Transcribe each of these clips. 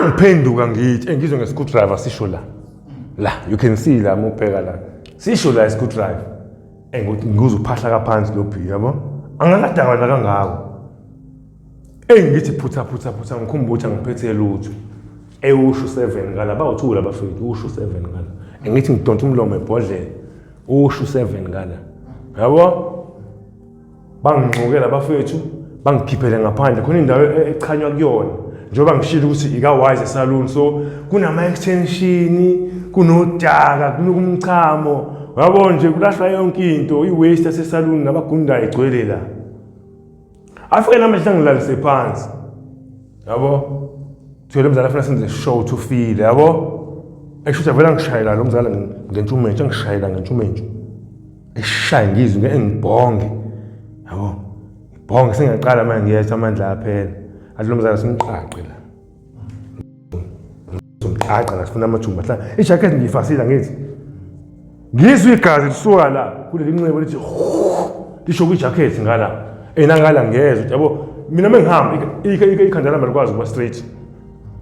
Mangiphenduka ngithi ngizwe nge-screwdriver sisho la you can see la mubheka la sisho la i-screwdriver ukuthi ngikuze uphahla kaphansi lo bhi yabo angakadakwana kangako ngithi phutha ngikhumbuza ngiphethe lutho usho 7 ngala bawu2 labafethu usho 7 ngala ngithi ngidonsa umlomo ebhodlela usho 7 ngala yabo bangixokela abafethu bangikhiphele ngaphandle khona indawo echanywa kuyona njengoba ngishilo ukuthi ika-Wise Salon so kunama-extension kunodaka kunokumchamo yabo nje kulahlwa yonke into i-waste yasesaluni nabagundayo igcwele la afike namhla ngilalise phansi yabo thole umzala afuna senze show to feel yabo eshuthi avela ngishayela lo mzala ngentshumentshu ngishayela ngentshumentshu eshaye ngizwe ngibhonge yabo ibhonge singaqala manje ngiyetha amandla aphela athi lo mzala simqaqe la umqaqa la sifuna amathumba hla ijacket ngiyifasila ngithi ngizwe igazi lisuka la kule linxebo lithi lisho kwijacket ngala enangala ngezwe yabo mina mengihamba ikhanda lami likwazi ukuba straight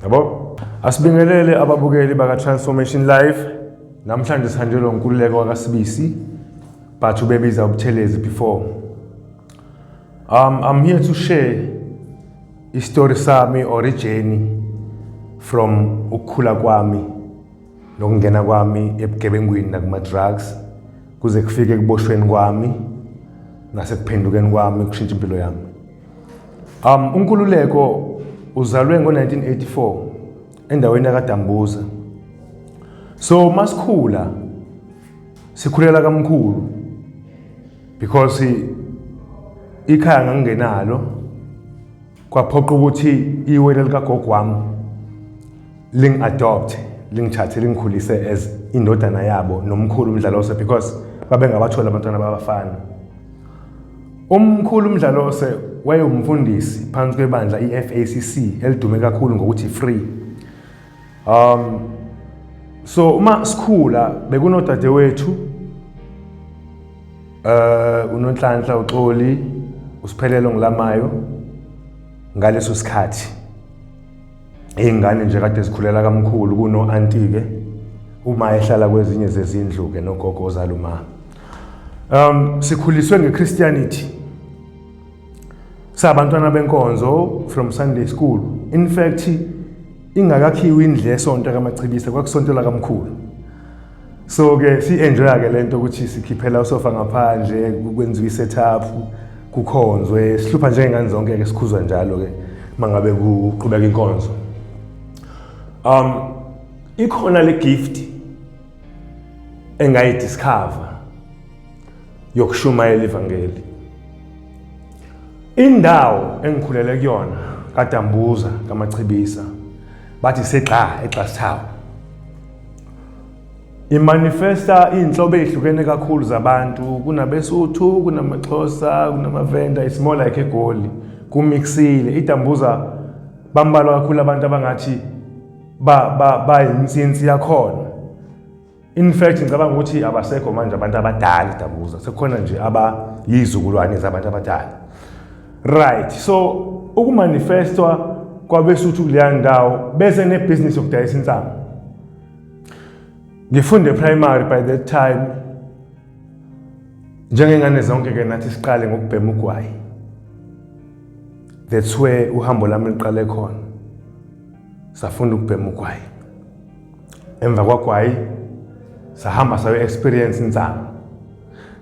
yabo asibingelele ababukeli baka Transformation Live namhlanje sihanjelwa unkululeko wakasibisi bathu bebiza ubuthelezi before I'm here to share istory sami origin from ukukhula kwami nokungena kwami ebugebengwini nakuma drugs kuze kufike kuboshweni kwami nasekuphendukeni kwami kushintsha impilo yami. Unkululeko uzalwe ngo-1984 endaweni kaDambuza. So masikhula sikhulela kamkhulu because ikhaya ngangingenalo kwaphoqa ukuthi iwele likagogo wami ling-adopt lingithathe lingikhulise as indodana yabo nomkhulu uMdlalose because babengabathola abantwana babafana. Umkhulu uMdlalose wayewumfundisi phansi kwebandla iFACC elidume kakhulu ngokuthi free. So uma sikhula bekunodade wethu uNonhlanhla uXoli usiphelelo ngilamayo ngaleso sikhathi ingane nje kade zikhulela kamkhulu kuno antike uma ehlala kwezinye zezindlu ke nogogo ozaluma. Sikhuliswe ngeChristianity sabantwana benkonzo from Sunday school. In fact ingakakhiwe indle esonto kaMachibisa kwakusontela kamkhulu. So ke si-enjoy ke lento ukuthi sikhiphela usofa ngaphandle kwenziwe isetup kukhonzwe sihlupha njengengane zonke ke sikhuzwa njalo ke mangabe kuqhubeka inkonzo. Ikhona le gift engayidiscover yokushumayela ivangeli. Indawo engikhulele kuyona kaDambuza kaMachibisa bathi seqa eXasithawu. Imanifesta inhlobo ezihlukene kakhulu zabantu kunabeSuthu kunamaXhosa kunamavenda it's more like eGoli kumixile. iDambuza bambalwa kakhulu abantu abangathi ba insinsi yakhona. In fact ngicabanga ukuthi abasekho manje abantu abadala iDambuza sekukhona nje abayizukulwane zabantu abadala. Right, so ukumanifestwa kwabeSuthu kuleya ndawo bese nebusiness yokudayisa insangu. Ngifunde primary by that time njengengane zonke ke nathi siqale ngokubhema ugwayi. That's where uhambo lami liqale khona. Safunda ukubhema ugwayi. Emva kwagwayi sahamba sayo experience insangu.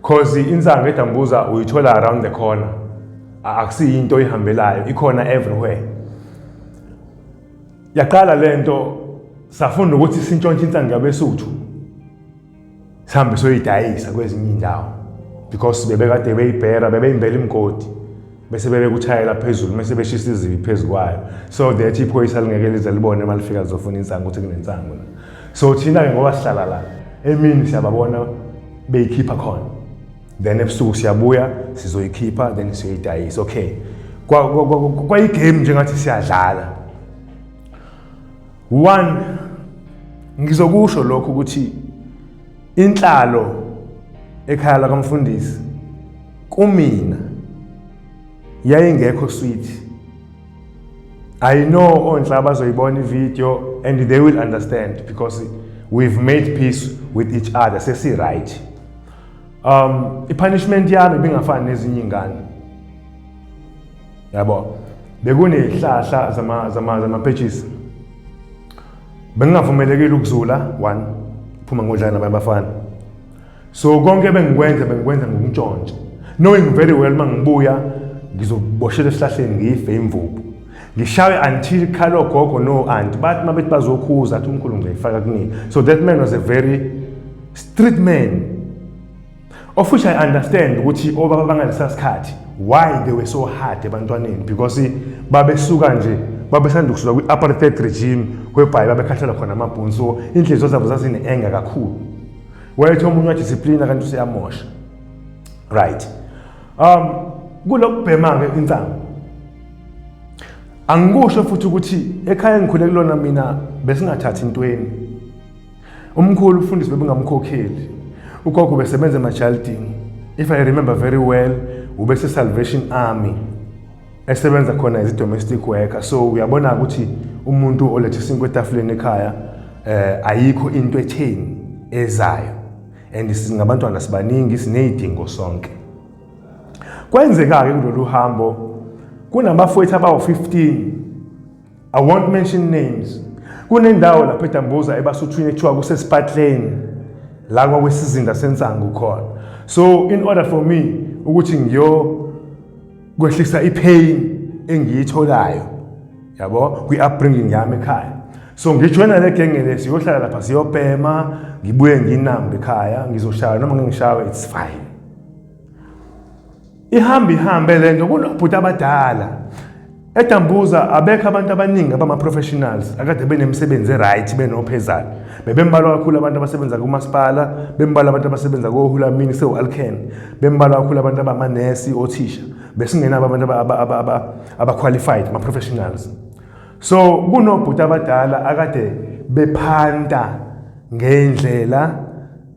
Cause insangu eDambuza uyithola around the corner. Akusiyo into ihambelayo ikhona everywhere. Yaqala lento safunda ukuthi sintshontshe insangu yabeSuthu sihambe soyidayisa kwezinye indawo because bebekade beyibhera bebeyimbela imgodi bese bebekuthayela phezulu bese beshisa izibi phezukwayo so that iphoyisa lingeke lize libone malifika zofuna insangu ukuthi kunensangu la. So thina ke ngoba sihlala la emini siyababona beyikhipha khona then ebusuku siyabuya sizoyikhipha then siyoyidayisa. Okay, kwa igame njengathi siyadlala. One ngizokusho lokho ukuthi inhlalo ekhaya lakamfundisi kumina yayingekho sweet I know onhla bazoyibona ivideo and they will understand because we've made peace with each other. Sesi right. I-punishment yami ibingafani nezinye ingane. Yabo. Bekunehlahla zama-pages. Bengingavumelekile ukuzula one phuma ngodlana nabanye abafana. So konke bengikwenza ngokuntshontsha. Knowing very well mangibuya ngizoboshela esihlahleni ngife imvubu. Ngishawe until khalo gogo no aunt but mabethi bazokhuza athi umkhulu ngiyifaka kunini. So that man was a very street man. Of which I understand ukuthi obaba bangalesa sikhathi why they were so hard ebantwaneni because babesuka nje babesanda ukusuka kwi-apartheid regime whereby babekhahlelwa khona amabhunu so inhliziyo zabo zazine-anger kakhulu wayethi omunye wadisciplina kanti useyamosha right kulokubhema-ke insango angikusho futhi ukuthi ekhaya engikhule kulona mina besingathathi intweni umkhulu ufundisi bebengamkhokheli ugogo besebenza emajaldini if I remember very well ubese-Salvation Army esebenza khona as domestic worker so uyabona ukuthi umuntu olethe isinkwa etafuleni ekhaya ayikho into etheni ezayo and singabantwana sibaningi siney'dingo sonke kwenzeka-ke kulolu hambo kunabafowethu abawu-15 I won't mention names kunendawo lapho eDambuza eBasuthwini ethiwa kuseSpatlane la kwakwesizinda sensangu khona so in order for me ukuthi kwehlisa ipain engiyitholayo yabo kwi-upbringing yami ekhaya so ngijoyina le genge le siyohlala lapha siyobhema ngibuye nginambe ekhaya ngizoshaya noma ngingishawe it's fine ihambe lento kunobhuti abadala eDambuza abekho abantu abaningi abama-professionals akade benemisebenzi right benophezana bebembalwa kakhulu abantu abasebenza kumasipala bembalwa abantu abasebenza kohulumeni sewu-Alcan bembalwa kakhulu abantu abamanesi othisha besingenabo abantu aba-qualified ama-professionals so kunobhuti abadala akade bephanta ngendlela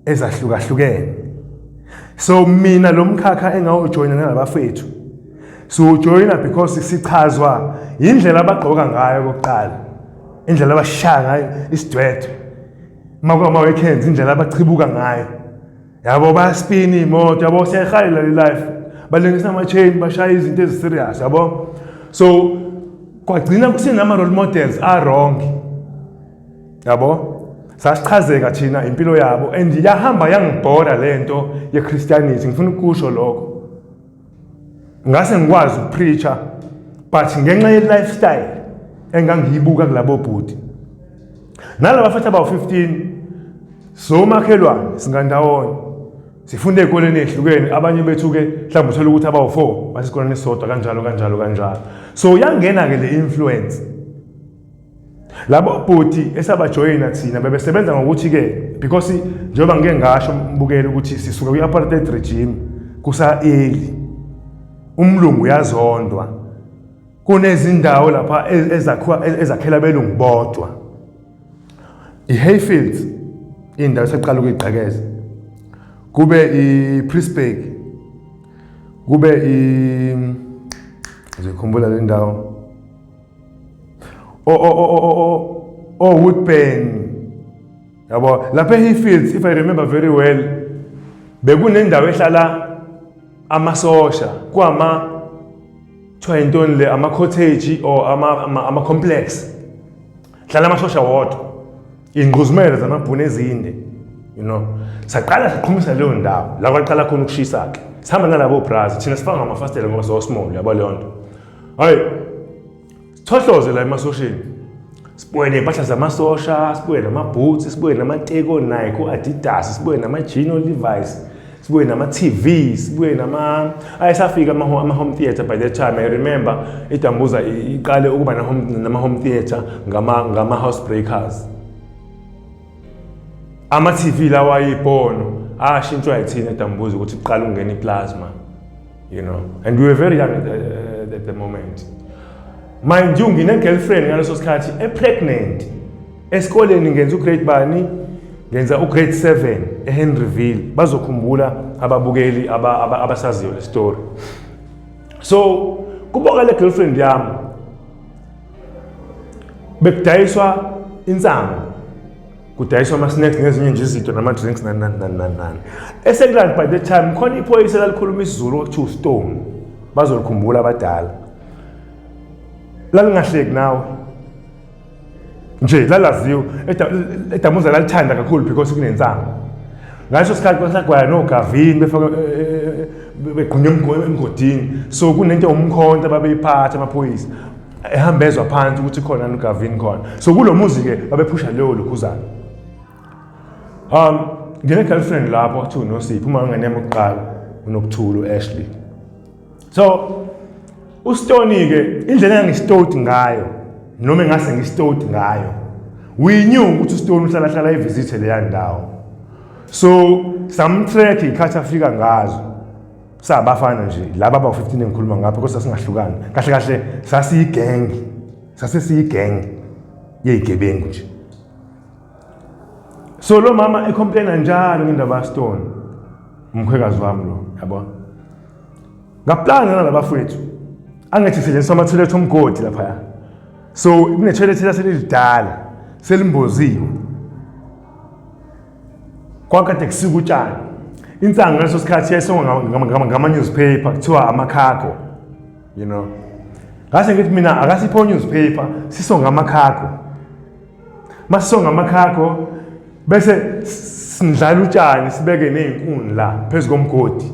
ezahlukahlukene so mina lo mkhakha engawujoyina nalabafethu so joyina because sichazwa indlela abagqoka ngayo kokuqala indlela abashaya ngayo isidwetho ama-weekends indlela abachibuka ngayo yabo bayaspina iy'moto yabo siyayihalela le life balengisa ama-chain bashaya izinto eziserious yabo so kwagcina kusinama-role models a-wrong yabo sasichazeka thina impilo yabo and yahamba yangibhoda lento ye-Christianity ngifuna ukusho lokho ngase ngikwazi ukupreacher but ngenxa ye-lifestyle engangiyibuka kulabo bhuti nalaba futhi abawu-15 so makhelwane singandawonye sifunde ey'koleni ey'hlukene abanye bethu-ke mhlawumbe uthole ukuthi abawu-4 basesikoleni esisodwa kanjalo so yangena-ke le influence labo bhuti esabajoyina thina bebesebenza ngokuthi-ke because njengoba ngike ngasho mbukeli ukuthi sisuka kwi-apartheid regime kusa-early umlungu uyazondwa kunezindawo lapha ezakhela belungu bodwa i-Hayfields indawo esaqala ukuyigqekeza kube i-Priestburg kube ngikhumbula le ndawo Woodburn yabo lapha e-Hayfields if I remember very well bekunendawo ehlala amasosha kuthiwa yintoni le ama-cottage or ama-complex hlala amasosha wodwa iy'ngquzumele zamabhunu ezinde you know saqala siqhumisa leyo ndawo la kwaqala khona ukushisa-ke sihamba nalabo brazi thina sifaka ngamafastela ngoba so-small yabo leyo nto hayi sithohloze la emasosheni sibuye ney'mpahla zamasosha sibuye nama-boots sibuye nama-Teko Nike o-Adidas sibuye nama-Gino Levi's sibuye nama-TV sibuye ayesafika ama-home theatre by that time I remember iDambuza iqale ukuba nama-home theatre ngama-housebreakers ama-TV lawa ayibhono ashintshwa yithina eDambuza ukuthi kuqala ukungena i-plasma you know and we were very young at the moment mind you ngine-girlfriend ngaleso sikhathi e-pregnant esikoleni ngenza ugrade bani ngenza ugrade 7 eHenryville bazokhumbula ababukeli abasaziyo le story so kuboka le girlfriend yami bekudayiswa insangu, kudayiswa ama-snacks ngezinye nje izinto nama-drinks nani. Esekland by the time khona iphoyisa lalikhuluma isiZulu okuthiwa uStone, bazolikhumbula abadala. Lalingahleki nawe nje lalaziwa eDamuza lalithanda kakhulu because kunensangu. Ngaso sikhathi kwasagwaya noGavini befaka begqunywa emgodini, so kunento umkhonto babeyiphatha amaphoyisa ehambezwa phansi ukuthi khona noGavini khona. So kulo muzi ke babephusha leyo lokhuzana. Ngine girlfriend lapho kuthiwa uNosipho, uma ngane yami yokuqala uNokuthulu Ashley. So uStone ke indlela engistoti ngayo noma engase ngistoti ngayo, we knew ukuthi uStone uhlala evisithe leya ndawo. So some track ikhathi afika ngazo sabafana nje laba aba-15 engikhuluma ngapha because sasingahlukani kahle sasesiyigang yeyigebengu nje. So lo mama ecomplaina njalo ngendaba kaStone, umkhwekazi wami lo, yabona. Ngaplana nalabafowethu angithi sisetshenziswa ama-toilet omgodi laphaya. So kune-toilet laselidala selimboziwe, kwakade kusika utshani. Insangu ngaleso sikhathi yayisongwa ngama-newspaper kuthiwa amakhakho, you know. Ngase ngithi mina akasipho newspaper, sisonga amakhakho. Masisonga amakhakho bese sindlala utshani sibeke nezinkuni la phezu komgodi.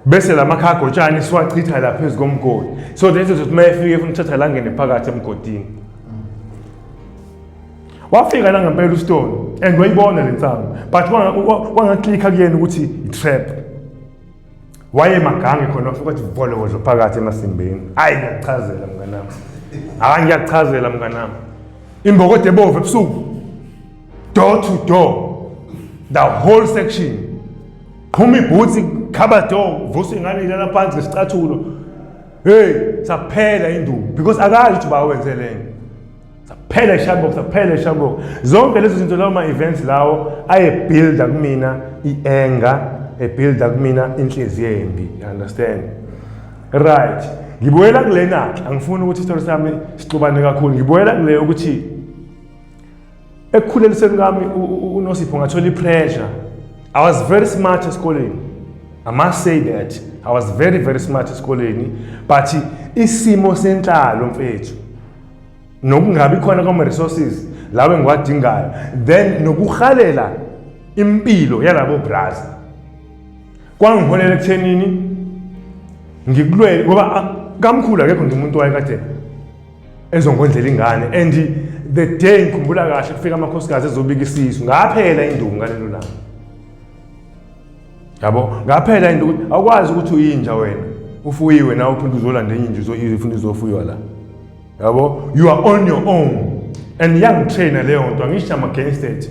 Bese la makhakho utshani siwachitha la phezu komgodi. So lezo zinto mayefike ufuna uthatha la ngene phakathi emgodini. Wafika la ngempela uStone and wayibona lensangu, but wangaklikha kuyena ukuthi i-trap. Waye magange khona ufika ukuthi volozo phakathi emasimbeni. Hayi ngiyachazela mnganami. Ngiyachazela mnganami. Imbokode ebovu ebusuku. Door to door. The whole section. Phuma ibhuthi khaba door, vusa ingane ilala phansi ngesicathulo. Hey, saphela induku because akazi ukuthi bawenzeleni. Saphela ishambo. Zonke lezo zinto lawo ma-events lawo ayebuilda kumina i-anger, ebuilda kumina inhliziyo embi, you understand? Right. Ngibuyela kulena, angifuni ukuthi isitori sami sixubane kakhulu. Ngibuyela kule ukuthi ekukhuleliseni kwami uNosipho ngathola i-pressure. I was very smart esikoleni. I must say that. I was very, very smart esikoleni, but isimo senhlalo mfethu nokungabi khona kwama-resources lawe ngiwadingayo, then nokuhalela impilo yalabo brazi kwangiholela ekuthenini ngikulwele ngoba kamkhulu akekho nje umuntu wayekade ezongondlela ingane. And the day ngikhumbula kahle kufika amakhosikazi ezobika isisu, ngaphela induku ngalelo langa. Yabo, ngaphela induku awukwazi ukuthi uyinja wena ufuyiwe nawe uphinde uzolanda enye inja ufuna izofuywa la. Yabo, you are on your own. And young trainer leyo nto angisho against it.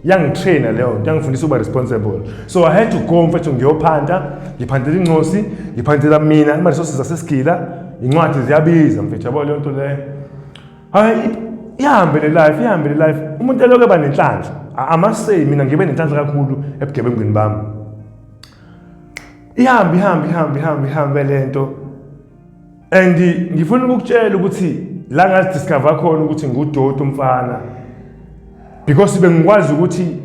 Young trainer leyo nto angifundisa uba responsible. So I had to go mfethu ngiyophanda, ngiphantela incosi, ngiphantela mina ama-resources aseSigila, incwadi ziyabiza mfethu, yabo leyo nto leyo. Hayi ihambe le life. Umuntu elokhu eba nenhlanhla. I must say mina ngibe nenhlanhla kakhulu ebugebengwini bami. Ihambe lento. And ngifuna ukukutshela ukuthi la ngazidiscover khona ukuthi ngudoti umfana, because bengikwazi ukuthi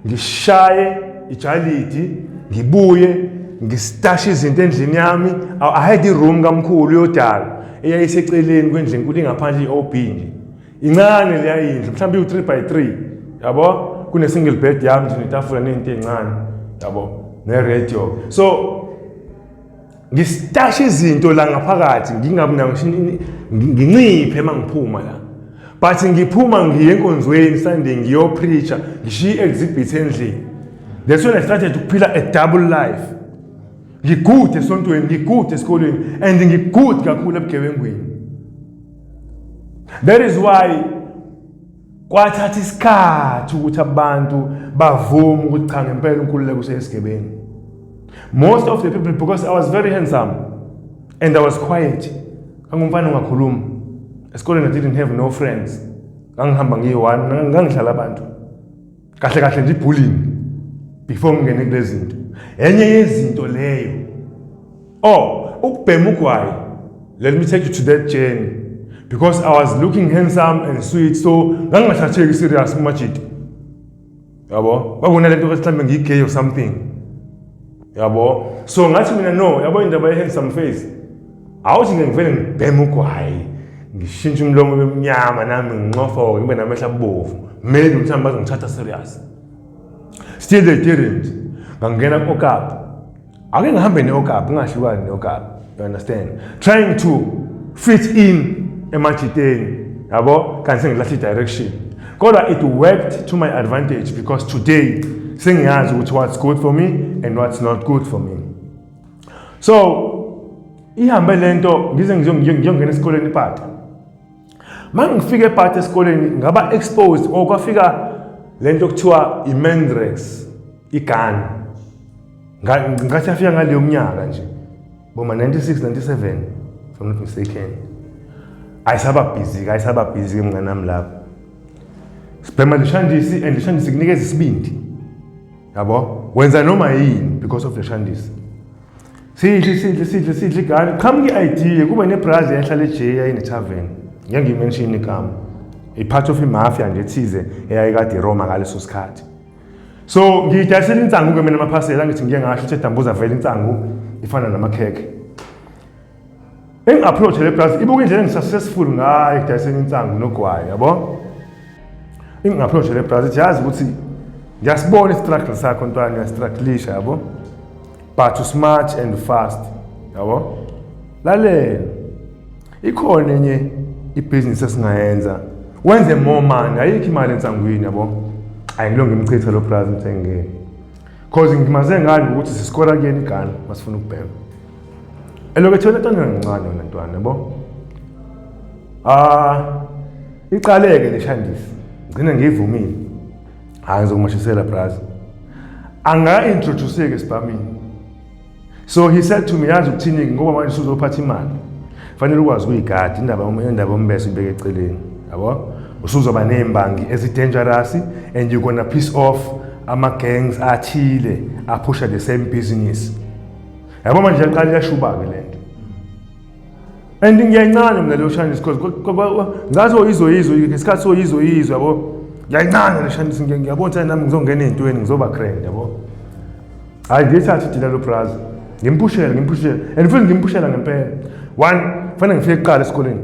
ngishaye ijalidi, ngibuye ngistashe izinto endlini yami. I had i-room kamkhulu yodala eyayiseceleni kwendlu enkulu ingaphandle i-OB nje incane leya indlu, mhlawumbe u3 by 3, yabo, kune single bed yami nje netafula nento encane, yabo, ne-radio. So ngistashe izinto la ngaphakathi ngingabi nayo nginciphe mangiphuma la, but ngiphuma ngiye enkonzweni Sunday ngiyopreacher ngishiya exhibit endlini. That's when I started to phila a double life. Ngigude esontweni, ngigude esikoleni, and ngigude kakhulu ebugebengwini. That is why kwathatha isikhathi ukuthi abantu bavume ukuthi cha ngempela uNkululeko usesigebengu. Most of the people, because I was very handsome and I was quiet, ngangumfana ngakhuluma esikoleni, I didn't have no friends, ngangihamba ngiyi-1, ngangihlala abantu kahle nje bullying before ngingene kulezi zinto. Enye yezinto leyo ukubhema ugwayi, let me take you to that journey. because I was looking handsome and sweet, so ngangingathatheki serious kumajidi. Yabo, bakuna lento mhlawumbe ngigay or something. Yabo, so ngathi mina no, yabo indaba handsome face. Awuthi ngivele ngibheme ugwayi, ngishintshe umlomo wemnyama nami nginqofo ngibe namehla abovu. Maybe mhlawumbe bazongithatha serious. Still they didn't. Ngangena ku-Okap. Ake ngihambe ne-Okap, ngingahlukani ne-Okap. You understand? Trying to fit in emajiteni. Yabo, kanti sengilahle direction. Kodwa it worked to my advantage because today sengiyazi ukuthi what's good for me and what's not good for me. So, ihambe lento ngize ngiyongena esikoleni ipata. Mangifika epata esikoleni ngaba exposed okwafika lento kuthiwa iMendrex igani. Ngathi afika ngaleyo mnyaka nje. Boma 96 97 if I'm not mistaken. Ayisaba busy mngani nami lapho. Sibhema leshandisi and leshandisi kunikeza isibindi. Yabo, wenza noma yini because of leshandisi. Sidle igani. Qhamuka i-idea kuba nebrazi yahlala eJay ayine tavern. Ngeke ngimention igama. A part of imafia nje ethize eyayikade Roma ngaleso sikhathi. So ngidayisela insangu ke mina amaphasela ngithi ngiye ngasho ukuthi edambuza vele insangu ifana namakhekhe. Approach le plus ibuka indlela engisuccessful ngayo ukudayisela insangu nogwayi yabo. Approach le plus iyazi ukuthi ngiyasibona istruggle sakho ntwana uyastrugglisha yabo. But to smart and fast yabo. Lalela ikhona enye ibusiness esingayenza wenze more money ayikho imali ensangweni yabo. Ayingilonge imchitha lo plus ngithenge. Cause ngimaze ngani ukuthi siskora kuyena igani masifuna ukubheka. Elokethe lentwana ngancane yona ntwana yabo. Iqaleke leshandisi. Ngicina ngivumile. Hayi ngizokumashisela plus. Anga introduce ke sibamini. So he said to me yazi ukuthini ngoba manje usuzophatha imali. Fanele ukwazi ukuyigada indaba ombese ibeke eceleni yabo. Usuzoba nembangi ezi-dangerous and you're gonna piss off ama-gangs athile apusha the same business. Yabo manje yaqala yashuba-ke lento. And ngiyayincane mina leyo shandisi because ngathi oyizo ngesikhathi soyizo yabo. Ngiyayincane le shandisi ngiyabona nami ngizongena ey'ntweni ngizoba grand yabo. Hayi ngiyithatha idila lo brazi. Ngimpushela and futhi ngimpushela ngempela. One, fanele ngifike kuqala esikoleni.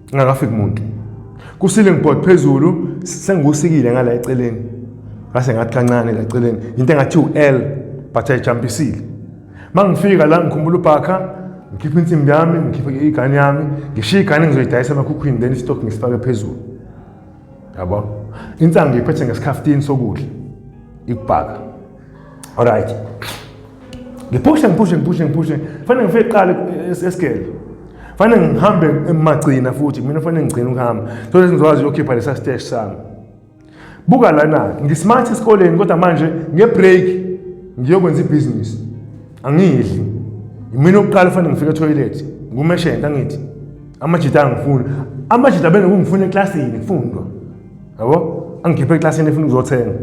Ngingakafiki umuntu. Kusile ngibhodi phezulu sengusikile ngala eceleni. Ngase ngathi kancane la eceleni into engathi u-L but ayijumpisile. Mangifika la ngikhumbula ubhakha ngikhipha insimbi yami ngikhipha igani yami ngishiya igani ngizoyidayisa emakhukhwini then istock ngisifake phezulu. Yabo. Insangu ngiyiphethe ngesikhaftini sokudla. Ikubhaka. Alright. Ngiphusha. Fanele ngifike kuqala esikele. Fanele ngihambe emagcina futhi mina fanele ngigcine ukuhamba. So ngizokwazi ukukhipha lesa stage sami. Buka lana ngismart esikoleni kodwa manje ngebreak ngiyokwenza ibusiness. Angidli. Mina oqala fanele ngifike etoilet. Ngumeshenta ngithi. Amajita angifuni. Amajita bene ngifuna eclassini ngifundwa. Yabo? Angikhiphe eclassini efuna ukuzothenga.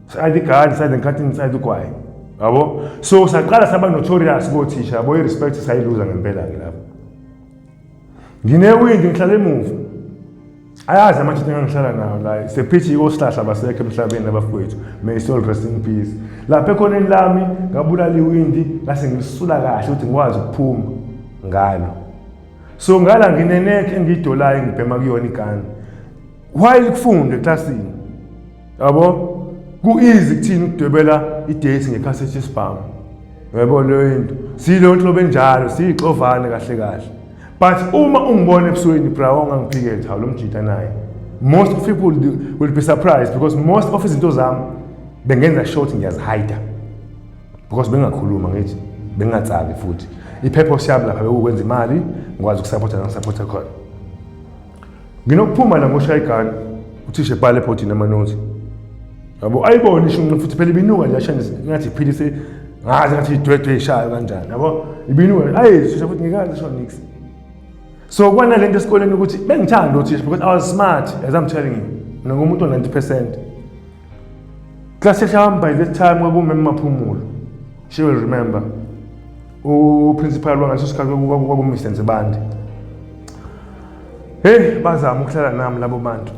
Side igadi, side ngikhathini, side ugwayi. Yabo? So saqala saba notorious kothisha yabo irespect sayiluza ngempela ke lapho. Nginewindi ngihlala emuva. Ayazi amajita engihlala nawo la sephithi ikosihlahla basekho emhlabeni abafowethu. May soul rest in peace. Lapha ekhoneni lami ngabulala iwindi lase ngilisula kahle ukuthi ngikwazi ukuphuma ngalo. So ngala ngineneke engidolayo ngibhema kuyona igani. While kufunde eclassini. Yabo? Ku-easy kuthini ukudwebela i-date ngecassette spam. Yebo leyo into. Silo nhlobo enjalo, siyixovane kahle. But uma ungibona ebusweni bra ongangiphiketha lo mjita naye. Most of people will be surprised because most of izinto zami bengenza short ngiyazihide. Because bengakhuluma ngithi bengatsali futhi. I-purpose yami lapha bekwenza imali, ngikwazi ukusupporta nangisupporta khona. Nginokuphuma la ngoshaya igani, uthisha ebhala ephotini amanothi. Yabo ayibona isho futhi phela ibinuka nje ashandise ngathi iphilise ngathi idwedwe ishayo kanjani yabo ibinuka sisho futhi ngikazi sho nix. So kwana lento esikoleni ukuthi bengithanda uthisha because I was smart as I'm telling you. Mina ngumuntu o 90%. Class yami by that time kwakuma Maphumulo. She will remember. Principal wangaleso sikhathi kwaku Mr. Nzibande. hey bazama ukuhlala nami labo bantu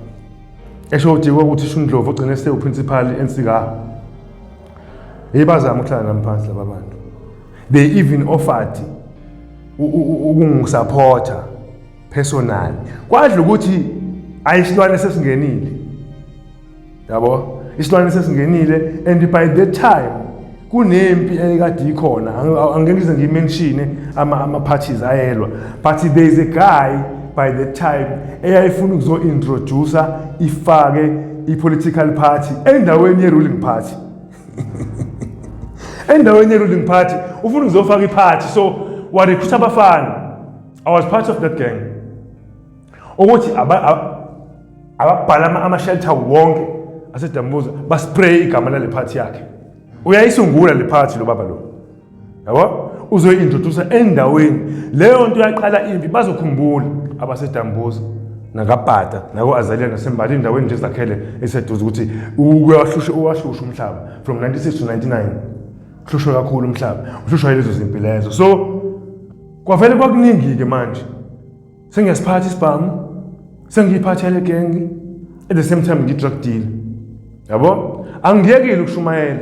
esho udikwa ukuthi uShundlovu ogcine ese uprincipal eNsika. Hey bazama ukuhlala nami phansi laba bantu. They even offered ukungisupporta personally. Kwadla ukuthi ayisilwane sesingenile. Yabo? Isilwane sesingenile and by that time kunempi ekade ikhona. Angeke ngize ngimention ama parties ayelwa. But there is a guy by the time eyayifuna ukuzo introduce ifake ipolitical party endaweni ye-ruling party. Endaweni ye-ruling party ufuna ukuzofaka iparty so warecruit abafana. I was part of that gang. Ukuthi ababhala ama-shelter wonke aseDambuza baspray igama lale party yakhe. Uyayisungula le party lo baba lo. Yabo? Uzoyintroduce endaweni. Leyo nto yaqala impi bazokhumbula abaseDambuza nakabhata nako-Azalea naseMbali indaweni nje zakhele eseduze ukuthi uwashusha umhlaba from 96 to 99. Hlushwa kakhulu umhlaba. Uhlushwa yilezo zimpi lezo. So kwavele kwakuningi-ke manje. Sengiyasiphatha isibhamu. Sengiyiphatha yale gang. At the same time ngi-drug deal. Yabo? Angiyekile ukushumayela.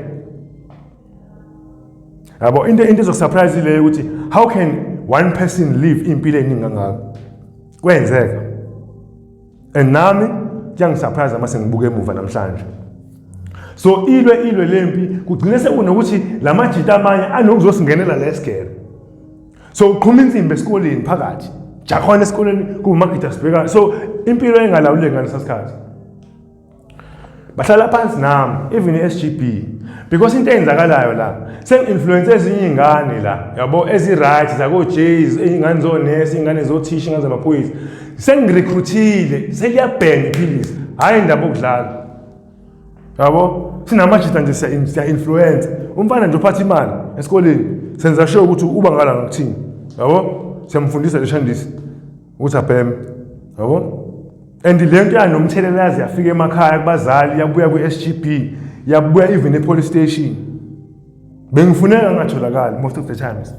Yabo into ezosurprise ile ukuthi how can one person live impilo eningi kangaka? Kwenzeka. And nami kuyangisurprise mase ngibuke emuva namhlanje. So ilwe lempi kugcine sekunokuthi lamajita amanye anokuzosingenela lesigere. So uqhuma insimbi esikoleni phakathi. Jakhona esikoleni kuMagida Sibheka. So impilo engalawuleki ngalesasikhathi. Bahlala phansi nami even iSGB because into eyenzakalayo la sengi-influence ezinye ingane la yabo ezi-right zako-Jays ingane zonesi ingane zothisha ingane zamaphoyisa sengirecruitile seliyabhena iphilisi hayi indaba okudlala yabo sinamajita nje siya-influence umfana nje uphatha imali esikoleni senza sure ukuthi uba ngala ngokuthini yabo siyamfundisa leshandisi ukuthi abheme yabo. And le nto yanomthelela yafika emakhaya kubazali yabuya ku-SGB yabuya even e-police station. Bengifuneka ngatholakali most of the times.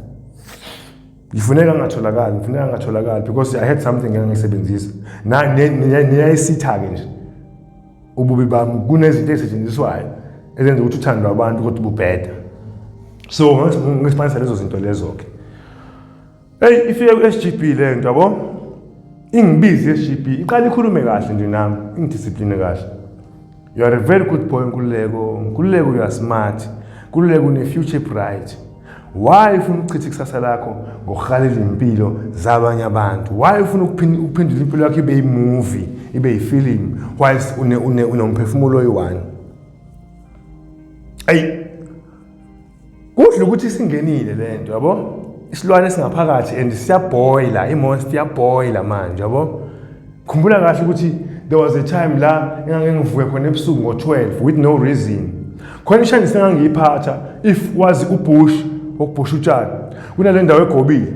Ngifuneka ngatholakali because I had something engisebenzisa. Niyayisitha-ke nje. Ububi bami kunezinto ezisetshenziswayo ezenza ukuthi uthandwe abantu kodwa ububheda. So ngisiphanisa lezo zinto lezo-ke. Hey ifike ku-SGB le nto yabo. Ingibizi ye-SGB iqala ikhulume kahle nje nami ingidiscipline kahle. You are a very good boy Nkululeko you are smart. Nkululeko une-future bright. Why ufuna ukuchitha ikusasa lakho ngokuhalela impilo zabanye abantu? Why ufuna ukuphendula impilo yakho ibe yi-movie, ibe yi-film whilst unomphefumulo oyi-one? Ayi kuhle ukuthi singenile le nto yabo. Isilwane singaphakathi and siyaboila imonster iyaboila manje yabo. Khumbula kahle ukuthi there was a time la engangivuke khona ebusuku ngo-12 with no reason. Khona ishani sengangiyiphatha if wazi ubush okubusha utshani kunale ndawo egobile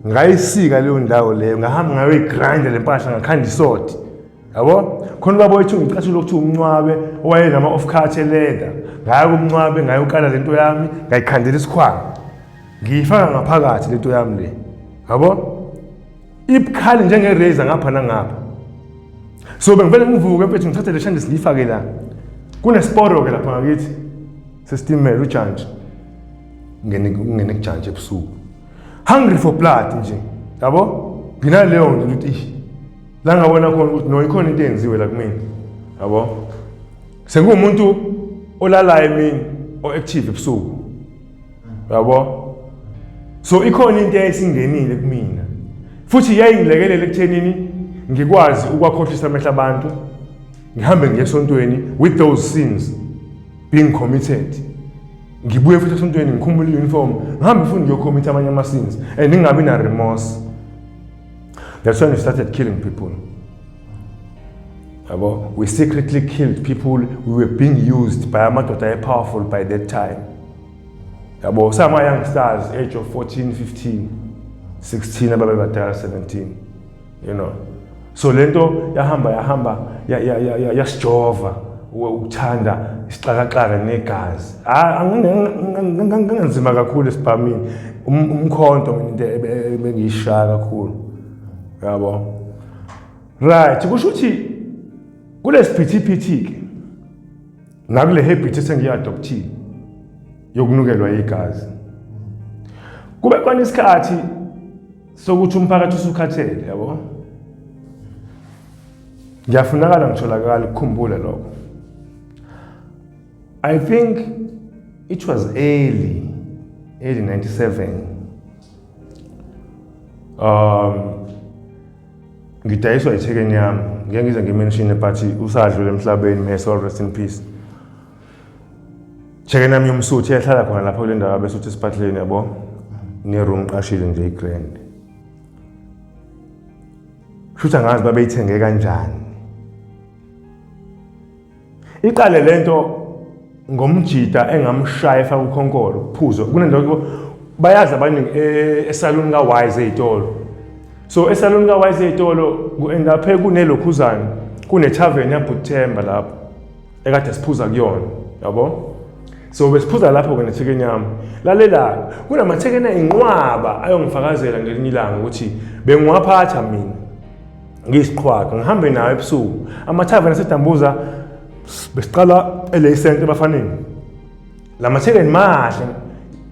ngayisika leyo ndawo leyo ngahamba ngayo igrinder lempahla ngakhanda isodi yabo. Khona ubaba wethu ngicashula ukuthi umncwabe owayenama off cut leather ngayo umncwabe ngayo ukala lento yami ngayikhandela isikhwama ngiyifaka ngaphakathi lento yami le yabo. Ibukhali njenge-razor ngapha nangapha. So bengivele ngivuke mfethu ngithathe le shandisi ngiyifake la. Kunesporo-ke lapha ngakithi sesitimela ujantshi. Ngene kujantshi ebusuku. Hungry for blood nje yabo. Nginaleyo nto ukuthi la ngabona khona ukuthi no ikhona into eyenziwe la kumina yabo. Sengumuntu olalayo emini o-active ebusuku yabo. So ikhona into eyayisingenile kumina futhi yayingilekelela ekuthenini ngikwazi ukwakhohlisa amehlo abantu ngihambe ngiye esontweni with those sins being committed. Ngibuye futhi esontweni ngikhumbule i-uniform ngihambe futhi ngiyocommit amanye ama-sins and ngingabi na remorse. That's when we started killing people. Yabo, we secretly killed people. We were being used by amadoda powerful by that time. Yabo, some youngsters age of 14, 15, 16 ababebadala 17, you know. So lento yahamba yasijova ukuthanda isixakaxaka negazi. Angenzima kakhulu esibhamini umkhonto into ebengiyishaya kakhulu yabo. Right, kusho ukuthi kulesiphithiphithi ke nakule habit esengiyadoptile yokunukelwa igazi. Kube khona isikhathi sokuthi umphakathi usukhathele, yabo. Ngiyafunakala ngitholakala ukukhumbula lokho. I think it was early 97. Ngidayiswa ithekeni yami, ngeke ngize ngimention but usadlule emhlabeni, may soul rest in peace. Ithekeni yami yomsuthi yahlala khona lapho kule ndawo besuthi esiphahleni, yabo. Ne-room qashile nje i-grand. Shutha ngazi babeyithenge kanjani. Iqale lento ngomjida engamshaya efaka ukhonkolo kuphuzo. Kunendawo bayazi abaningi esaluni kaWise ezitolo. So esaluni kaWise ezitolo kuendaphe kunelokhuzana, kune-tavern yaButhemba lapho ekade siphuza kuyona, yabo. So besiphuza lapho ke nethekeni yami. Lalela kunamathekeni ayinqwaba ayongifakazela ngelinye ilanga ukuthi bengiwaphatha mina ngisiqhwaqa ngihambe nayo ebusuku. Ama-tavern asedambuza besiqala elayisenti ebafaneni. Lamathekeni mahle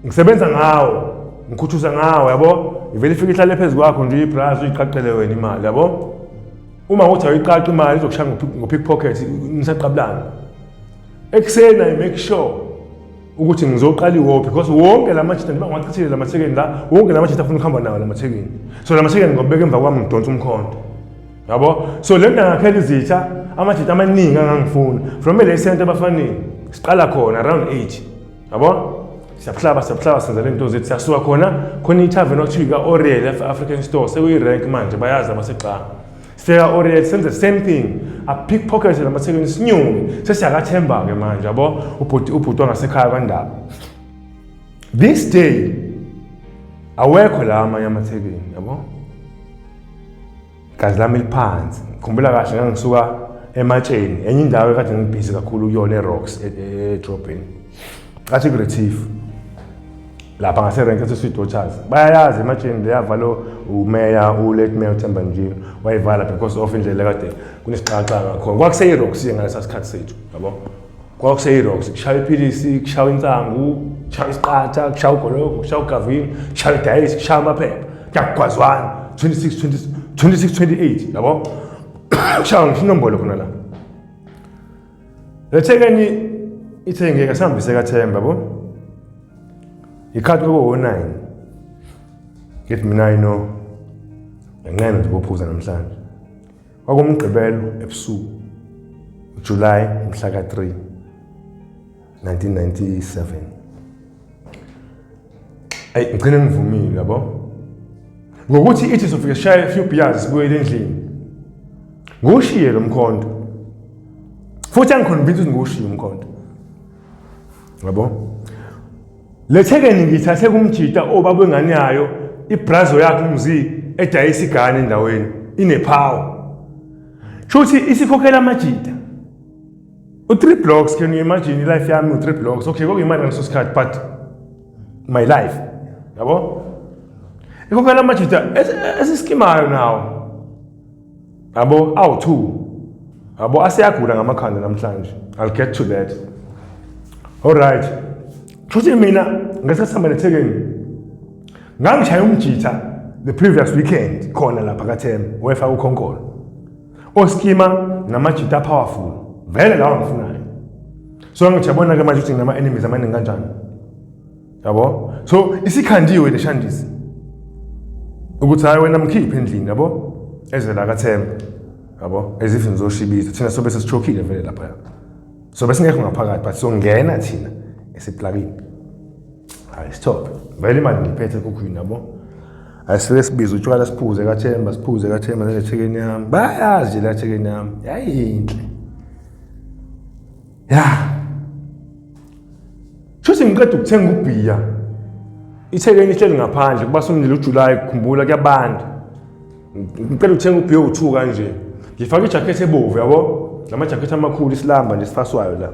ngisebenza ngawo, ngikhuthuza ngawo, yabo. Ivele ifike ihlale phezulu kwakho nje ibras uyiqaqele wena imali, yabo. Uma uthi ayiqaqa imali izokushaya ngo-pickpocket nisaqabulana. Ekuseni I make sure ukuthi ngizoqala iwophi because wonke lamajita ngibangiwachithile lamathekeni la, wonke lamajita afuna ukuhamba nawo lamathekeni. So lamathekeni ngobeka emva kwami ngidonsa umkhonto, yabo. So le ndangakhela izitha amajita amaningi angangifuna from elayisenti abafaneni siqala khona around 8, yabo. Siyahlaba senza lento zethu siyasuka khona i-tavern okuthiwa Oriel African Store sekuyi-rank manje bayazi abaseqa. Sifika Oriel senze the same thing, a pickpocket lamathekeni sinyuke sesiyakathemba ke manje, yabo. Ubhuti wangasekhaya kwandaba. This day awekho la amanye amathekeni, yabo. Gazi lami liphansi. Ngikhumbula kahle ngangisuka ematsheni enye indawo ekade ngibhizi kakhulu kuyona eRocks edrobheni. Athi Gretif. Lapha ngaserenke eseSweet Waters. Bayayazi ematsheni leyavalo umeya ulate mayor uThemba Njiwa wayivala because of indlela kade kunesixaxa ngakhona. KwakuseyiRocks ngalesa sikhathi sethu, yabo. KwakuseyiRocks kushaya iphilisi, kushaya insangu, kushaya isiqatha, kushaya ugoloko, kushaya ugavini, kushaya idayisi, kushaya amaphepha. Kuyagwazwana 26-28, yabo. Kushaya nginombolo khona la. Lethekeni ithengeka sihambise kaThemba, yabo. Ikhathi ko-09. Ngithi mina ino ngenqena nje ukuphuza namhlanje. Kwakumgqibelo ebusuku uJuly mhla ka-3 1997. Ngicine ngivumile, yabo. Ngokuthi ithi sofika sishaya a few beers sibuyele endlini. Ngushiye lo mkhonto. Futhi angiconvince ukuthi ngushiye umkhonto, yabo. Lethekeni ngithathe kumjida obabwe ngani yayo ibrazo yakhe umzi edayisa igane endaweni inepower. Futhi isikhokhela amajida. U3 blocks, can you imagine life yami u3 blocks? Okay, kokuyimali ngaleso sikhathi but my life, yabo. Ikhokhela amajida esiskimayo nawo, yabo, awu2, yabo. Asiyagula ngamakhanda namhlanje. I'll get to that. All right. Futhi mina ngesasihamba nethekeni ngangishaya umjitha the previous weekend khona lapha kaThemba wefaka ukhonkolo. Oskima namajita powerful. Vele lawo ngifunayo. So ngijabona ke manje ukuthi nginama enemies amaningi kanjani, yabo. So isikhandiwe leshandisi ukuthi hayi wena mkhiphe endlini, yabo, ezela kaThemba, yabo, as if nizoshibiza thina sobe sesichokile vele lapha. So bese ngekho ngaphakathi but so ngena thina esiplakini. Hayi stop. Vele manje ngiphethe kukhwini, yabo. Asifike sibiza utshwala siphuze kaThemba nethekeni yami. Bayazi la thekeni yami. Yayinhle. Futhi ngiqeda ukuthenga ubhiya. Ithekeni ihleli ngaphandle kuba somndile uJuly kukhumbula kuyabanda. Ngicela ukuthenga ubhiya u2 kanje. Ngifaka ijacket ebovu, yabo. Lama jacket amakhulu isilamba nje sifaswayo la,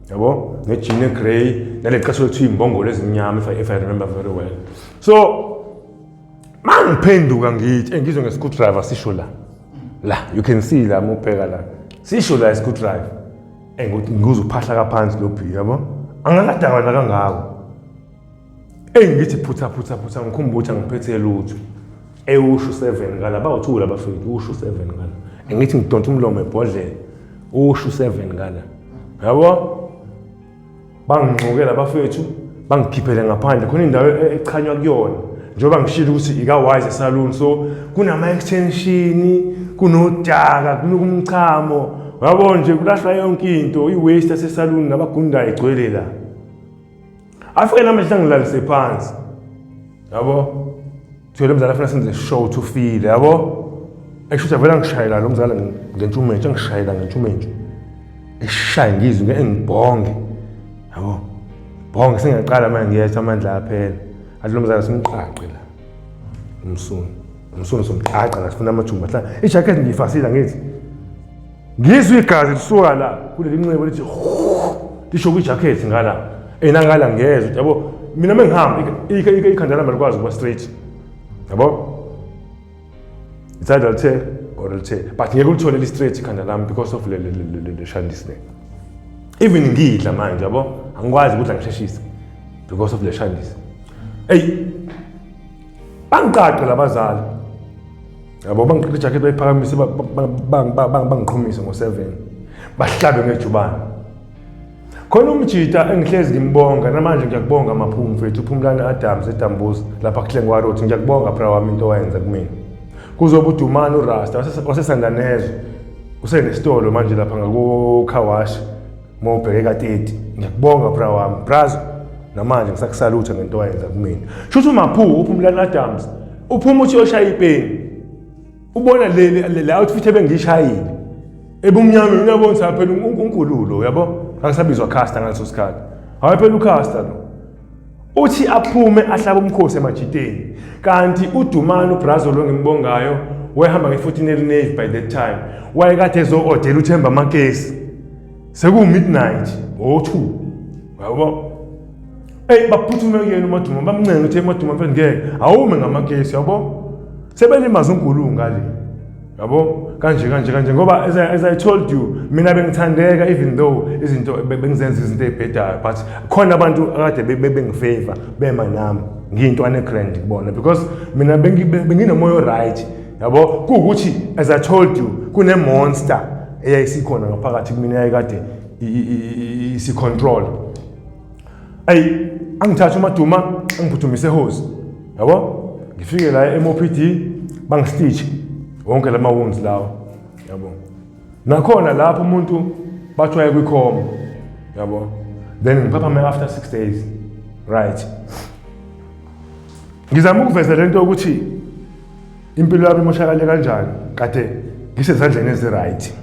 yabo. Nejini egrey nale qasho lethu imbongolo ezimnyama if I remember very well. So mangiphenduka ngithi ngizwe ngescrewdriver sisho la. La you can see la mubheka la sisho la screwdriver enguthi nguzuphahla kaphansi lo P yabo angakadakwana kangako engithi phutha ngikhumbuza ngiphethe lutho ushu 7 ngala bawu2 labafethu ushu 7 ngala engithi ngidonsa umlomo ebhodlela ushu 7 ngala yabo bangingqokela abafethu bangikhiphele ngaphandle khona indawo echanywa kuyona njengoba ngishilo ukuthi ika-wise salon so kunama-extension kunodaka kunokumchamo yabo nje kulahlwa yonke into i-waste yasesalon nabagundayo igcwele la afike namehla ngilalise phansi yabo thole umzala afuna senze show to feel yabo eshuthi vela ngishayela lo mzala ngentshumentshe ngishayela ngentshumentshe eshaya ngizwe ngengibhonge yabo bonke singaqala manje ngiyetha amandla aphela athi lo mzala simqaqe la umsunu somqaqa la sifuna amajumba hla ijacket ngiyifasila ngithi ngizwe igazi lisuka la kuleli nxebo lithi lisho kwijacket ngala enangala ngezwe yabo mina mengihamba ikhanda lami likwazi ukuba straight yabo it's either lithe or lithe but ngeke ulithole li straight ikhanda lami because of le shandisi le even ngidla manje yabo angikwazi ukudla ngisheshisa because of le shandisi bangiqaqe labazali yabo bangiqaqe ijacket bayiphakamise bangiqhumisa ngo7 bahlabe ngejubane khona umjita engihlezi ngimbonga namanje ngiyakubonga Maphumu mfethu uPhumlani Adams eDambuza lapha kuhlengwa road ngiyakubonga bra wami into oyenza kumina kuzoba uDumani uRasta wasesandanezwe usenesitolo manje lapha ngako Khawashi mawubheke ka30 ngiyakubonga bra wami brazo namanje ngisakusalutha ngento oyenza kumina shuthu Maphumu uPhumlani Adams uphuma uthi oshaya ipeni ubona le outfit ebengishayile ebumnyama uyabona phela uNkululo yabo angisabizwa caster ngaleso sikhathi hayi phela ucaster lo uthi aphume ahlaba umkhosi emajiteni kanti uDumani uBrazo lo ngimibongayo wayehamba nge14 Navy by that time wayekade ezo-odela uThemba Makesi seku midnight ngo2 yabo baphuthume kuyena uMaduma bamncenga uthi uMaduma mfethu ngeke awume ngamakesi yabo sebelimaza uNkulunkulu ngale yabo kanje ngoba as I told you mina bengithandeka even though izinto bengizenza izinto ezibhedayo but khona abantu akade bengifavor bema nami ngiyintwana egrand kubona because mina benginomoya right yabo kuukuthi as I told you kune monster eyayisikhona ngaphakathi kumina yayikade isi control angithatha uMaduma angiphuthumise ehosi yabo ngifike la eMOPD bangistitch wonke lama wounds lawo yabo nakhona lapho umuntu bathwaye kwikhoma yabo then ngiphapha after 6 days right ngizama ukuveza lento ukuthi impilo yami imoshakale kanjani kade ngisezandleni ezi right